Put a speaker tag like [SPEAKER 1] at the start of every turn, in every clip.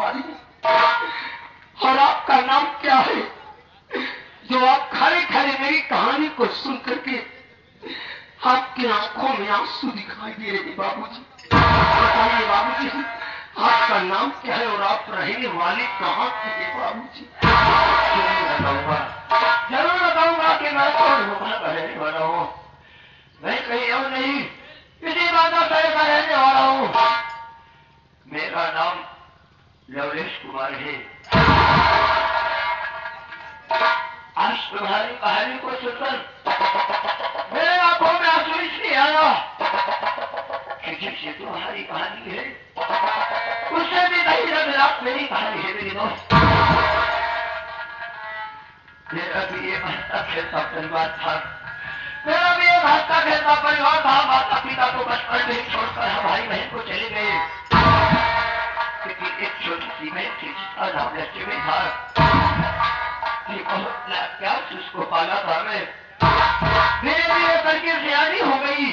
[SPEAKER 1] वाली और आपका नाम क्या है जो आप खड़े खड़े मेरी कहानी को सुन करके आपकी आंखों में आंसू दिखाई दे रहे हैं बाबूजी। बताइए बाबूजी आपका नाम क्या है और आप रहने वाले कहाँ के हैं बाबूजी? जरूर बताऊंगा कि मैं कौन हूँ, रहने वाला हूँ। मैं कहीं और नहीं, इसी बाधा शहर का रहने वाला हूँ। मेरा नाम लवलेश कुमार है। आज तुम्हारी कहानी को सुनकर मेरे आंखों में आंसू इसलिए आया कि जैसे तुम्हारी कहानी है उससे भी नहीं रंग मेरी कहानी है मेरी दोस्त। मेरा भी ये हंसता खेलता परिवार था, मेरा भी एक हंसता खेलता परिवार था। माता पिता को बचपन में छोड़कर हम भाई बहन को चले गए, लेकिन एक छोटी सी बहन थी जिसका नाम लक्ष्मी था। बहुत प्यार से उसको पाला था मैं। धीरे धीरे करके सियानी हो गई।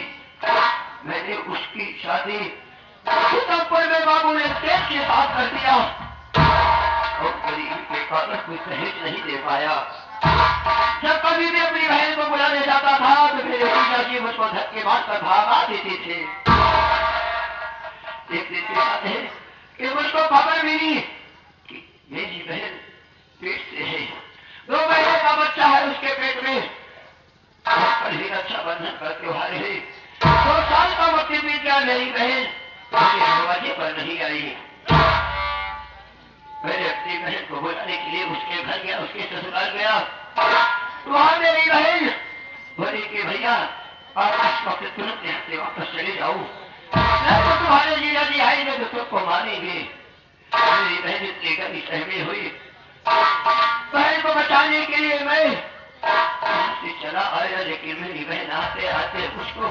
[SPEAKER 1] मैंने उसकी शादी सितंबर में बाबू ने तेज के साथ कर दिया और गरीबी के कारण कोई दहेज नहीं दे पाया। जब कभी भी अपनी बहन को बुलाने जाता था तो मेरे पिता जी मुझको धक्के मारकर भागा देते थे। एक दिन की बात है कि मुझको खबर मिली कि मेरी बहन पेट से है, 2 महीने का बच्चा है उसके पेट में। कल ही रक्षाबंधन का त्योहार है, 2 साल का वक्त बीत गया, मेरी बहन मेरे दरवाजे पर नहीं आई। मैंने अपनी बहन को बुलाने के लिए उसके घर गया, उसके ससुराल गया। वहां मेरी बहन बोली कि भैया आप इस वक्त तुरंत यहाँ से वापस चले जाओ, मैं तो तुम्हारे जीजा जी आएंगे तो तुमको मारेंगे। मेरी बहन इतनी गली सहमी हुई, बहन को बचाने के लिए मैं चला आया, लेकिन मेरी बहन आते आते उसको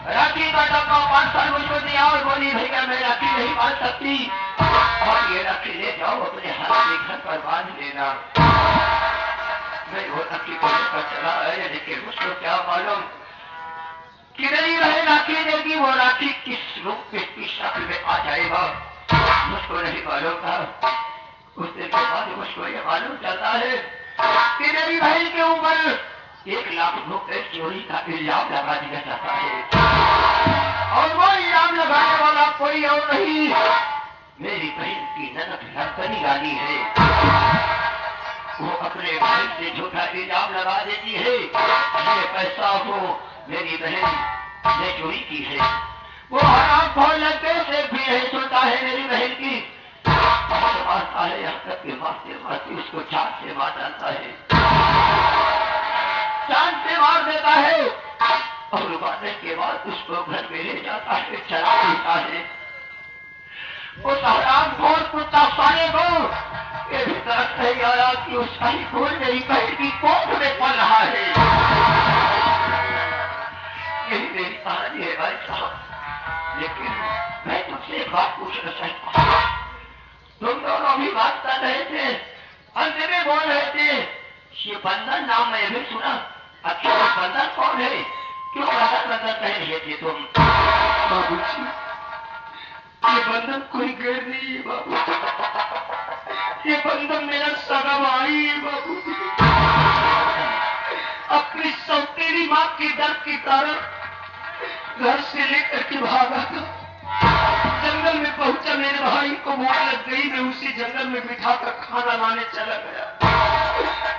[SPEAKER 1] राखी का डब्बा 5 साल मुझको दिया और बोली भैया मैं राखी नहीं बांध सकती और ये राखी ले जाओ अपने हाथ में घर पर बांध लेना। मैं वो राखी को लेकर चला आया, लेकिन उसको क्या मालूम कि मेरी बहन राखी देगी, वो राखी किस रूप में किस शक्ल में आ जाएगा मुझको नहीं मालूम था। उस दिन के बाद मुझको ये मालूम चलता है कि मेरी बहन के ऊपर 1 लाख रुपए चोरी का इल्जाम लगा दिया जाता है और वो इल्जाम लगाने वाला कोई और नहीं, मेरी बहन की ननद नर्तनी रानी है। वो अपने भाई से झूठा इल्जाम लगा देती है ये पैसा वो मेरी बहन ने चोरी की है। वो हराम खोल लगते से भी नहीं सुनता है मेरी बहन की, मारता है, यहाँ तक के मारते मारते उसको जान से मार डालता है, जान से मार देता है और मारने के बाद उसको घर में ले जाता है, चला देता है। उस हराम खोर कुत्ता साले को ये भी तरफ नहीं आया कि उसका ही खोल मेरी बहन की कोख में पड़ रहा है। यही मेरी कहानी है भाई साहब, लेकिन मैं तुमसे एक बात पूछना चाहता हूँ। तुम दोनों भी बात कर रहे थे, अंत में बोल रहे थे ये बंधन नाम मैं भी सुना, अच्छा बंधन कौन है, क्यों बंधन कह रहे थे तुम? बाबूजी ये बंधन कोई गैर नहीं है बाबू, ये बंधन मेरा सगा भाई है बाबूजी। अपनी सौतेली माँ के डर के कारण घर से लेकर के भागा था, जंगल में पहुंचा, मेरे भाई को भूख लग गई, मैं उसी जंगल में बिठा कर खाना लाने चला गया।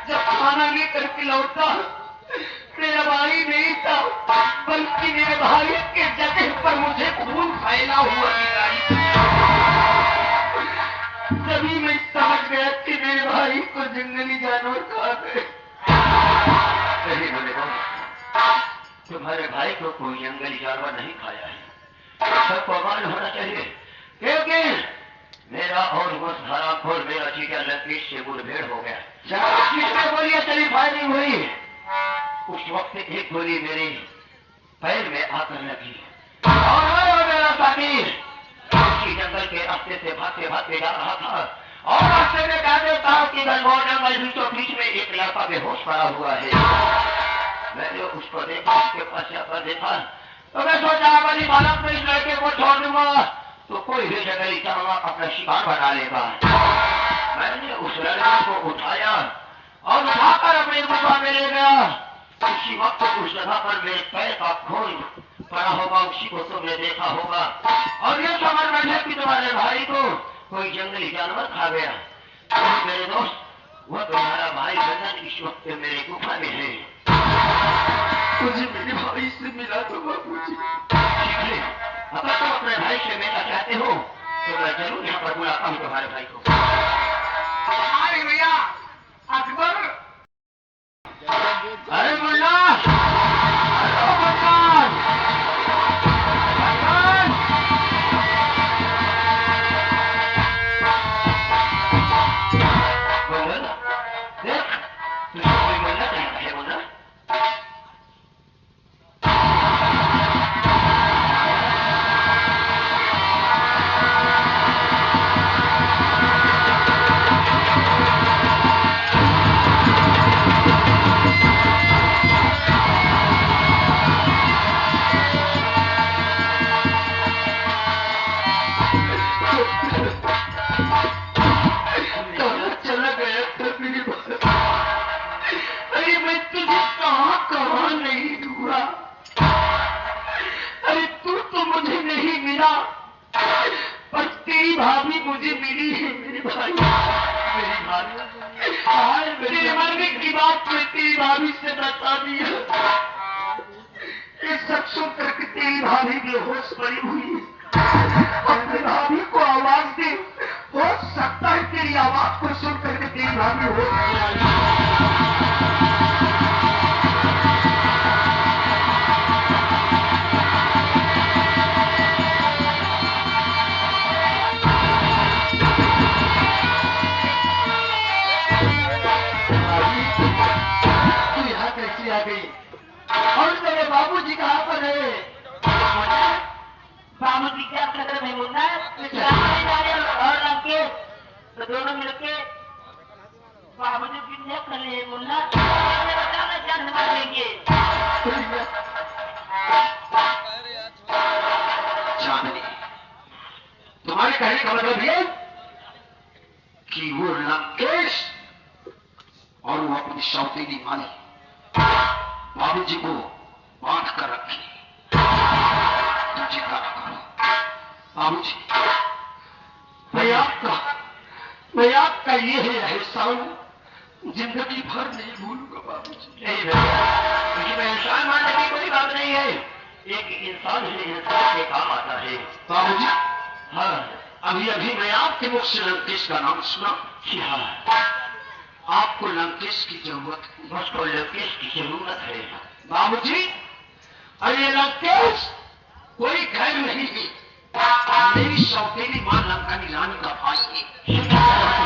[SPEAKER 1] जब खाना लेकर के लौटा मेरा भाई नहीं था, बल्कि मेरे भाई के जगह पर मुझे खून फैला हुआ दिखाई। तभी मैं समझ गया कि मेरे भाई को जंगली जानवर खा गए। तुम्हारे भाई को कोई जंगली जानवर नहीं खाया है, सबको मालूम होना चाहिए, क्योंकि मेरा और उस हरामखोर मेरा जीजा लतीश से मुठभेड़ हो गया। जिसमें गोलियां चली फायरिंग हुई, उस वक्त एक गोली मेरे पैर में आकर लगी और मेरा साथी उसी जंगल के रास्ते से भागते भागते जा रहा था और रास्ते में कह देता हूँ कि घनघोर जंगल बीचों बीच में एक लड़का बेहोश पड़ा हुआ है। मैंने उसको देखा, उसके पास जाकर देखा तो मैं सोचा बड़ी बालक में इस लड़के को छोड़ दूंगा, तो कोई भी जंगली जानवर अपना शिकार बना लेगा। मैंने उस लड़के को उठाया और उठाकर अपनी गुफा में ले गया। उसी वक्त उस जगह पर मेरे पैर का खून पड़ा होगा, उसी को तुमने देखा होगा और ये समझ बैठे कि तुम्हारे भाई को कोई जंगली जानवर खा गया। तो मेरे दोस्त, वो तुम्हारा भाई बंधन इस वक्त मेरे गुफा में है।
[SPEAKER 2] मुझे मेरे भाई से मिला दो बाबूजी।
[SPEAKER 1] ठीक है, अगर तुम अपने भाई से मिलना चाहते हो तो मैं जरूर यहाँ पर बुलाता हूँ तुम्हारे भाई को।
[SPEAKER 2] अरे भैया अकबर।
[SPEAKER 1] अरे मुन्ना, हेलो बंधन, बंधन, देख तुझे कोई मिलना चाहता है मुन्ना।
[SPEAKER 2] चला गया था मेरे भाई। अरे मैं तुझे कहाँ कहाँ नहीं ढूंढा। अरे तू तो मुझे नहीं मिला, पर तेरी भाभी मुझे मिली है मेरे भाई। मेरी भाभी तेरे मरने की बात मैं तेरी भाभी से बता दिया। ये सब सुनकर के तेरी भाभी बेहोश पड़ी हुई है। अपनी भाभी को आवाज दे, हो सकता है तेरी आवाज को सुन करके तेरी भाभी होश में आई। तू यहाँ कैसी आ गई और मेरे बाबूजी कहाँ पर है?
[SPEAKER 3] बाबूजी क्या कर रहे हैं मुन्ना? और लड़के तो दोनों मिलके बाबूजी किडनैप कर लिए मुन्ना। बताना क्या मारेंगे?
[SPEAKER 2] चांदनी, तुम्हारे कहने का मतलब ये कि वो लंकेश और वो अपनी सौतेली माली बाबूजी को बांध कर रखी। तुम चिंता न करो बाबूजी, मैं आपका ये है एहसान जिंदगी भर नहीं भूलूंगा बाबूजी।
[SPEAKER 1] नहीं भैया, इसमें इंसान मानने की कोई बात नहीं है। एक इंसान से इंसान के काम आता है।
[SPEAKER 2] बाबूजी,
[SPEAKER 1] हाँ
[SPEAKER 2] अभी अभी मैं आपके मुख से लंकेश का नाम सुना।
[SPEAKER 1] जी हाँ,
[SPEAKER 2] आपको लंकेश की जरूरत है।
[SPEAKER 1] मुझको लंकेश की जरूरत है।
[SPEAKER 2] बाबूजी, अरे लंकेश कोई घर नहीं है, मेरी सौतेली मां लंकानी रानी का भाई है।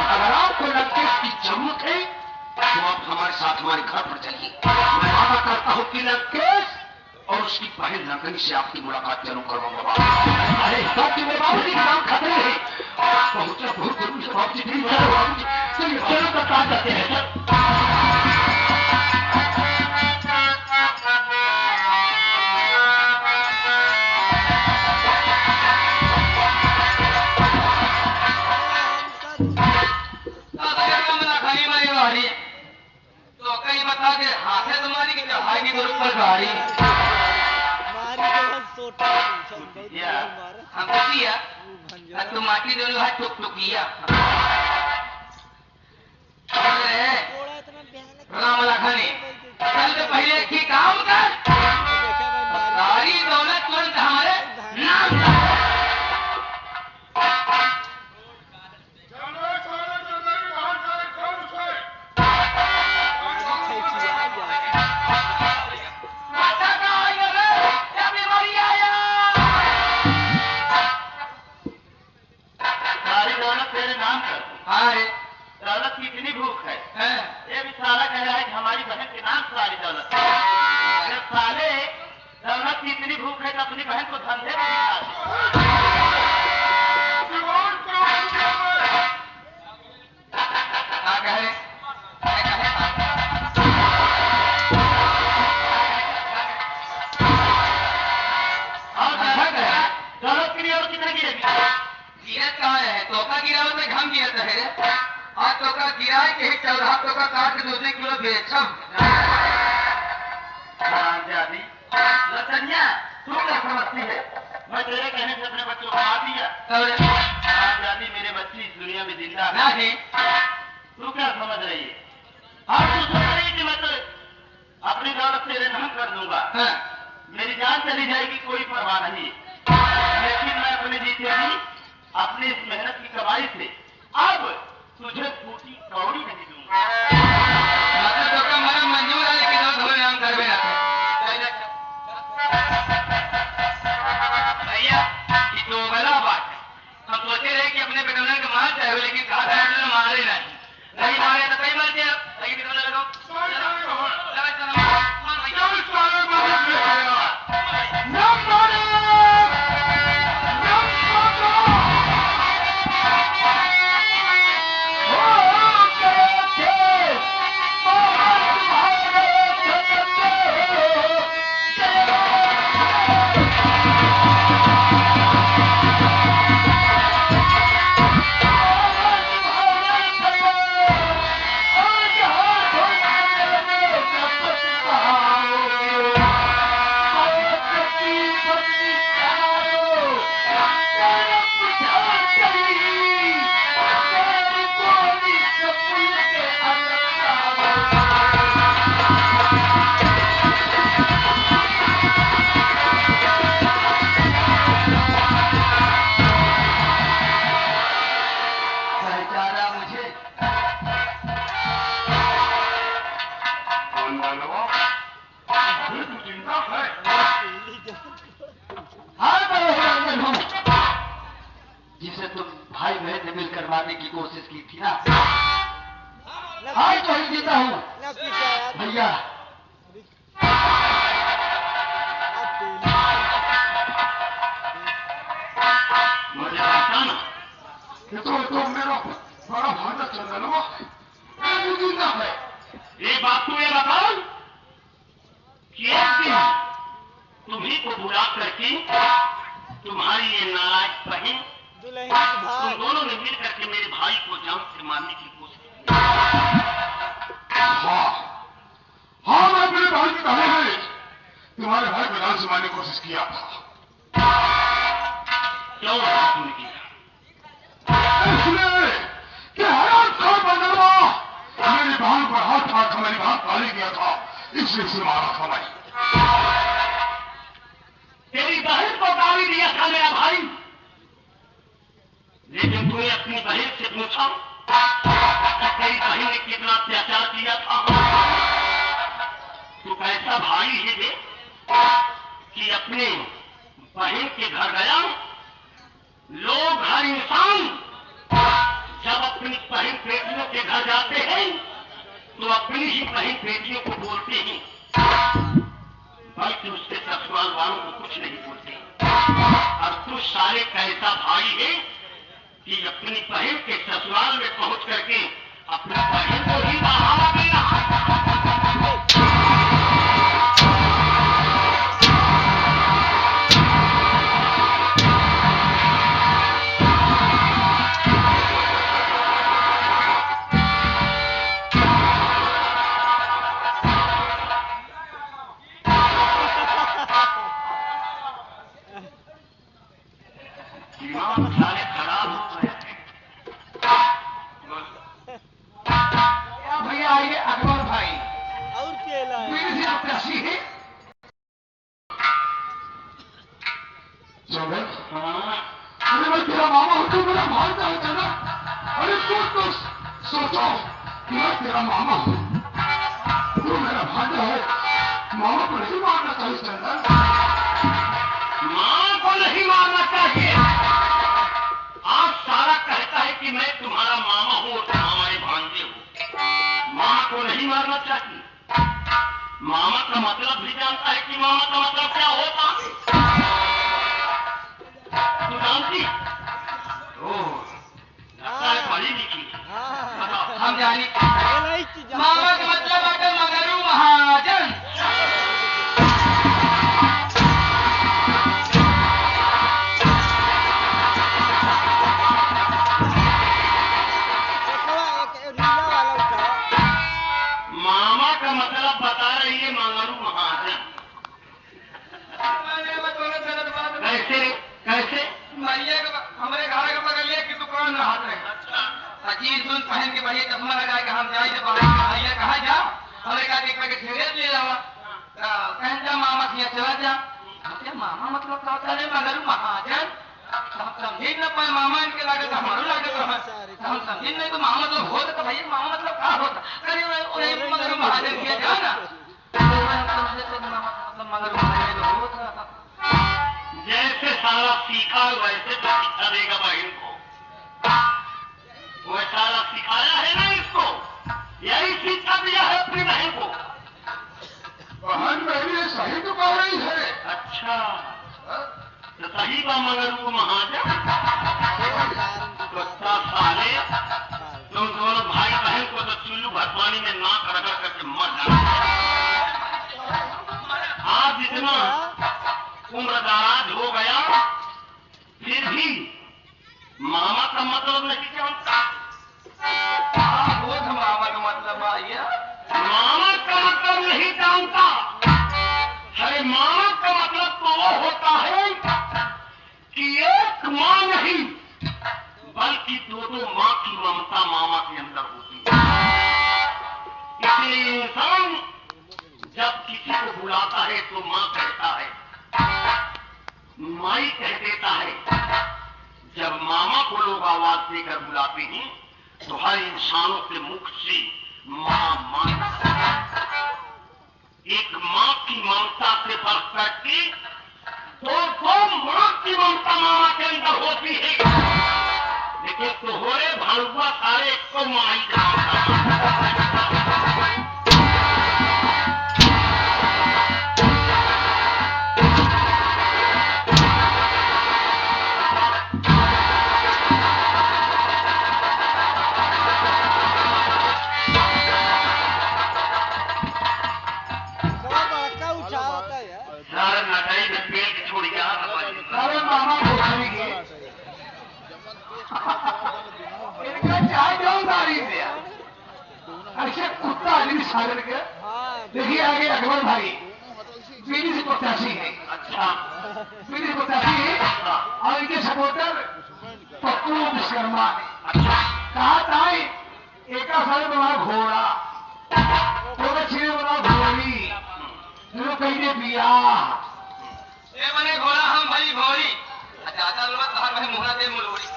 [SPEAKER 2] अगर आपको लंकेश की जरूरत है तो आप हमारे साथ हमारे घर पर चलिए। मैं वादा करता हूँ कि लंकेश और उसकी बहन लंकनी से आपकी मुलाकात जरूर करवाऊंगा। अरे क्योंकि मेरे बाबूजी की नाम खतरे है। पहुंचना बहुत जरूरी है बाबूजी। चलो बाबूजी, चलिए चलो तो काम करते हैं।
[SPEAKER 3] तो कहीं बता के हाथ है तुम्हारी की चढ़ाई की ग्रुप पर गाड़ी हमको किया तुम माटी दोनों हाथ टुक टुकिया राम लखनी चल तो पहले की काम कर सारी दौलत तुरंत हमारे नाम कर।
[SPEAKER 1] दौलत की इतनी भूख है, ये भी साला कह रहा है कि हमारी बहन के नाम सारी दौलत है। जब साले दौलत की इतनी भूख है तो अपनी बहन को धंधे में दौलत के लिए और कितना गिरेगी?
[SPEAKER 2] तो का किराए के ही 14 तो का काट के 2 किलो बेचम
[SPEAKER 1] आजादी लतनिया तू क्या समझती है? मैं तेरे कहने से अपने बच्चों को मार दिया। आजादी मेरे बच्चे इस दुनिया में जिंदा
[SPEAKER 2] नहीं
[SPEAKER 1] तू क्या समझ रही है? हाँ तू समझ रही कि मैं तो अपनी दौलत तेरे धन कर दूंगा।
[SPEAKER 2] हाँ।
[SPEAKER 1] मेरी जान चली जाएगी कोई परवाह नहीं, लेकिन मैं अपने जीते जी अपनी इस मेहनत की कमाई से अब तुझे फूटी कौड़ी नहीं दूंगा।
[SPEAKER 2] तो का मन मंजूर है कि दो धोने हम करबे ना भैया ये तो बड़ा बात है। हम सोचे रहे कि अपने बेटन के मार चाहे लेकिन कहा मारे नहीं मारे तो कई मर गया सही भी लगाओ
[SPEAKER 1] जिसे तुम भाई बहन ने मिलकर मारने की कोशिश की थी ना, आज तो ही जीता हूँ भैया। मुझे पहचाना तो मेरा बड़ा भागा चंदनवा जिंदा है। ये बात तू ये बताओ कि एक दिन तुम्ही को बुला करके तुम्हारी ये नाराज बहन तुम दोनों ने मिल करके मेरे भाई को जान से मारने की कोशिश की।
[SPEAKER 4] हाँ मैं अपने भाई की बहन है तुम्हारे भाई को जान से मारने की कोशिश किया था।
[SPEAKER 1] क्यों तुमने किया?
[SPEAKER 4] इसलिए कि हैरान खान बंदरवा मेरी बहन पर हाथ मार कर मेरी बहन पाली गया था, इसलिए उसे मारा था मैं।
[SPEAKER 1] तेरी बहन को गाली दिया था मेरा भाई, लेकिन तूने अपनी बहन से पूछा कि तेरी बहन ने कितना अत्याचार किया था। तू कैसा भाई है बे कि अपने बहन के घर गया। लोग हर इंसान जब अपनी बहन बेटियों के घर जाते हैं तो अपनी ही बहन बेटियों को बोलते हैं, बल्कि उसके ससुराल वालों को कुछ नहीं बोलते। और तू सारे कैसा भाई है कि अपनी बहन के ससुराल में पहुंच करके अपनी बहन को ही बढ़ावा दे रहा है। दिमाग सारे खराब हो गए।
[SPEAKER 4] भैया आइए अकबर भाई
[SPEAKER 3] और केला है।
[SPEAKER 4] मेरी से आप कैसी है? चलो
[SPEAKER 1] हाँ
[SPEAKER 4] अरे मैं तेरा मामा हूँ, तू मेरा भाई का होता ना। अरे तू तो सोचो कि मैं तेरा मामा हूँ, तू मेरा भाई है, मामा को नहीं मारना चाहिए चंदन।
[SPEAKER 1] मां को नहीं मारना चाहिए। आज सारा कहता है कि मैं तुम्हारा मामा हूं और तुम हमारे भांजे हो। मां को नहीं मारना चाहिए। मामा का मतलब भी जानता है कि मामा का मतलब क्या होता है। तू जानती? ओह, लगता है पढ़ी लिखी। बताओ।
[SPEAKER 2] हम जानी
[SPEAKER 3] केला ही चीज
[SPEAKER 2] मामा का मतलब है मगरू महाजन। जीन्स जून पहन के बढ़िया चश्मा लगा के हम जाए तो भैया कहा जा हमें का एक पैकेट सिगरेट ले जावा कहन जा मामा से चला जा क्या मामा मतलब का होता है मगर महाजन हम समझे न पाए मामा इनके लागे तो हमारो लागे तो हम समझे नहीं तो मामा मतलब होता तो भैया मामा मतलब का होता अरे मगर महाजन किया जा ना मतलब मगर महाजन होता
[SPEAKER 1] जैसे सारा सीखा वैसे तो शिक्षा देगा बहन को वह सारा सिखाया है ना इसको यही शिक्षा दिया है अपनी बहन को
[SPEAKER 4] बहन मेरी सही तो कह रही है।
[SPEAKER 1] अच्छा तो सही का मगर वो महाजन तो साले तुम दोनों भाई बहन को तो चुल्लू भर पानी में नाक रगड़ करके मर जाना आज इतना उम्रदराज हो गया फिर भी मामा का मतलब नहीं जानता
[SPEAKER 2] वो तो मामा का मतलब भैया
[SPEAKER 1] मामा का मतलब नहीं जानता अरे मामा का मतलब तो वो होता है कि एक मां नहीं बल्कि दो मां की ममता मामा के अंदर होती है इसलिए इंसान जब किसी को बुलाता है तो मां कहता है माई कह देता है जब मामा को लोग आवाज देकर बुलाते हैं तो हर इंसानों के मुख से मां मां एक मां की ममता से बढ़ करके दो मां की ममता मामा के अंदर होती है लेकिन तोहरे भाड़ुआ सारे को माई देखिए आगे अकबर भाई बीडी से 85 है। अच्छा बीडी से 85 है और इनके सपोर्टर पप्पू विश्वकर्मा है। कहा था एक साल बना घोड़ा थोड़ा छे बना घोड़ी जो कहीं बिया
[SPEAKER 2] ये बने घोड़ा हम भाई घोड़ी दादा लोग तार भाई मुहरा दे मुलोड़ी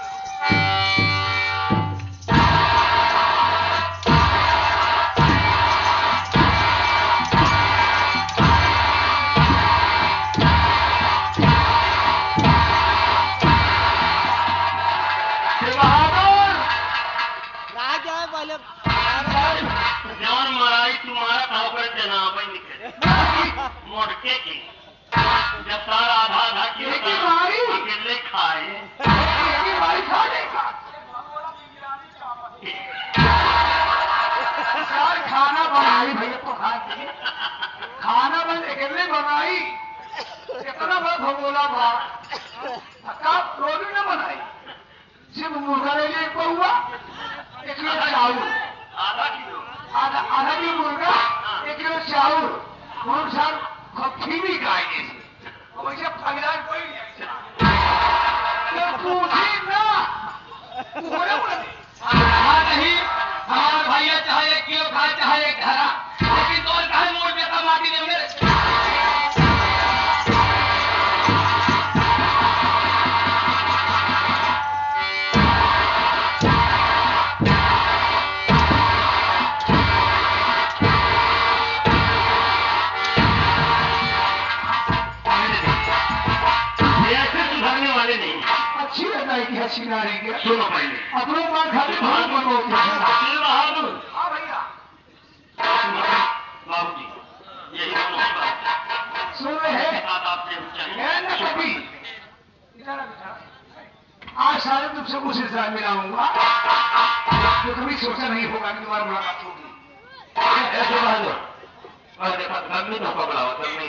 [SPEAKER 1] जवान मराई तुम्हारा खाकर जनाब ही निकले मोड़के की जब सारा आधा आधा अकेले खाए
[SPEAKER 4] खाना बनाई भैया तो खाना बन अकेले बनाई कितना बड़ा भगोला था रोटी न बनाई सिर्फ मुर्गा ले लिए हुआ 1 किलो चावल
[SPEAKER 1] आधा किलो
[SPEAKER 4] आधा किलो मुर्गा 1 किलो चावल कौन सा खीमी खाएंगे वैसे फगला कोई नहीं पूछी ना
[SPEAKER 2] नहीं हमारा भैया चाहे 1 किलो खाए चाहे 1 घरा लेकिन तो कहा मोड़ देता माटी में मेरे
[SPEAKER 4] अच्छी नारी के
[SPEAKER 1] सुनो पहले
[SPEAKER 4] अपने पास खाते भाग बनो
[SPEAKER 1] बहादुर
[SPEAKER 4] हाँ भैया
[SPEAKER 1] बाबू जी यही दोनों की बात
[SPEAKER 4] सुन रहे हैं
[SPEAKER 1] आपसे
[SPEAKER 4] मैं कभी आज सारे तुमसे कुछ इंसान मिलाऊंगा जो कभी सोचा नहीं होगा कि तुम्हारा मुलाकात होगी
[SPEAKER 1] ऐसे बहादुर और देखा गम्मी तो पकड़ा हुआ गम्मी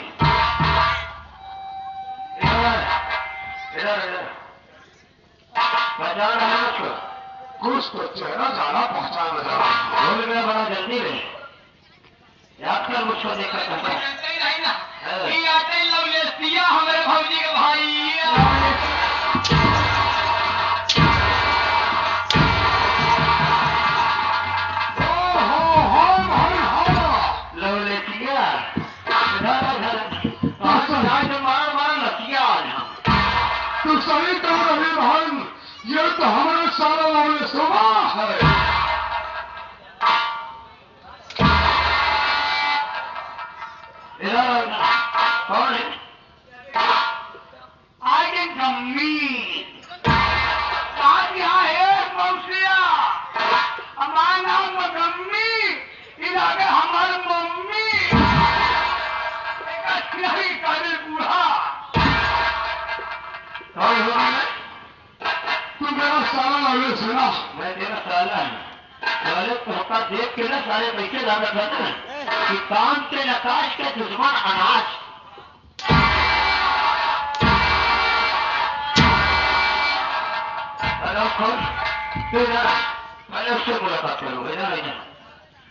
[SPEAKER 1] इधर इधर पहचान है उसको
[SPEAKER 4] कुछ तो चेहरा जाना पहचान जाना
[SPEAKER 1] बोल गया बड़ा जल्दी में याद कर मुझको देखकर कहता
[SPEAKER 2] नहीं नहीं ना ये आते ही लव ले दिया हमारे भौजी के भाई
[SPEAKER 1] साले तोहका देख के ना सारे पैसे ज्यादा था ना कि काम के नकाश के दुश्मन अनाज। हेलो कौन? पहले उससे मुलाकात करूँ इधर इधर।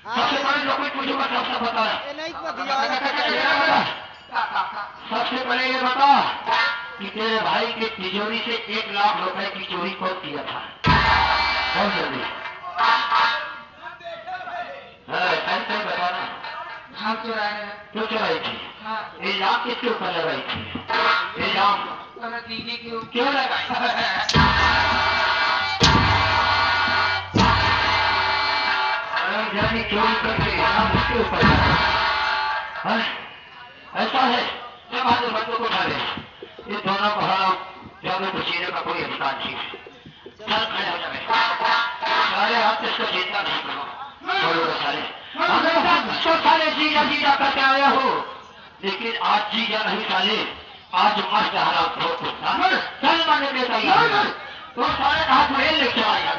[SPEAKER 1] सबसे पहले लोग मुझे सबसे बता सबसे पहले ये बता कि तेरे भाई की तिजोरी से 1 लाख रुपए की चोरी कौन किया था? बहुत जल्दी बताना।
[SPEAKER 3] हाँ चुराए
[SPEAKER 1] क्यों चुराई थी?
[SPEAKER 3] हाँ
[SPEAKER 1] इल्जाम किसके ऊपर लगाई थी? इल्जाम
[SPEAKER 3] दीदी क्यों
[SPEAKER 1] क्यों लगाई? जानी चोरी करके इल्जाम उसके ऊपर लगाई। ऐसा है जब हमारे बच्चों को उठा ले ये दोनों को हराओ जब तो जीने का कोई अधिकार नहीं है। चल खड़े हो जाए सारे हाथ इसको जीता नहीं करो बोलो सारे हमेशा सारे जीजा जीजा करके आया हो लेकिन आज जीजा नहीं साले आज मस्त हरा चल माने में तैयार तो सारे हाथ में लेके आया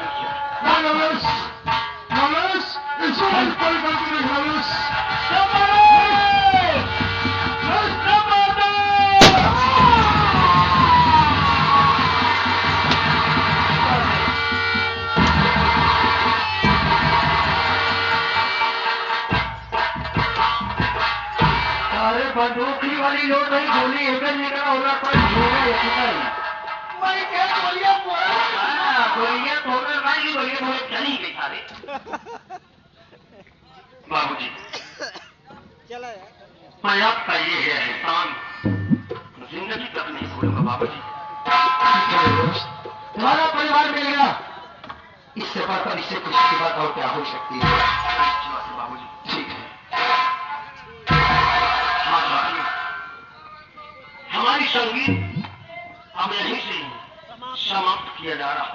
[SPEAKER 1] बंदूकी वाली लोग नहीं गोली एक निकला होगा कोई मैं क्या गोलियां थोड़ा मारी गोलियां थोड़े चली गई सारे। बाबूजी
[SPEAKER 3] चला
[SPEAKER 1] मैं आपका ये है एहसान जिंदगी तक नहीं भूलूंगा बाबूजी। तुम्हारा परिवार मिल गया इससे बढ़कर इससे कुछ की बात और क्या हो सकती है? बाबूजी ठीक है हमारी संगीत अब यहीं से समाप्त किया जा रहा है।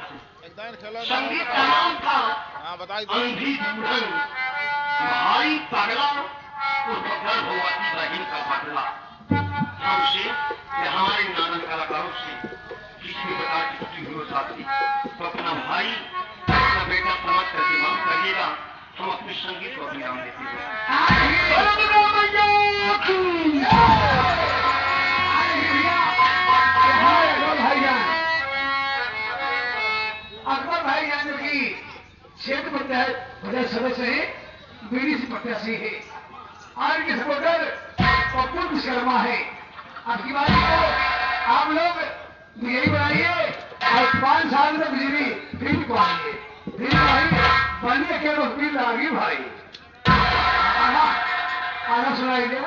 [SPEAKER 1] संगीत का नाम था अंधी बूढ़न भाई पगला उसको गर्भ हुआ इब्राहिम का बदला। हमसे या हमारे नानक कलाकारों से किसी भी प्रकार की छुट्टी हुई हो सकती तो अपना भाई अपना बेटा समझ करके माफ करिएगा। हम अपने संगीत को विराम देते हैं।
[SPEAKER 4] अकबर भाई यानी कि क्षेत्र पंचायत सदस्य है बीडीसी प्रत्याशी है आज के सपोर्टर पप्पू विश्वकर्मा है। आपकी बात को आप लोग यही बनाइए और 5 साल में बिजली फिर को आइए फिर भाई बनने के लोग बिल आगे भाई आना सुनाई दिया।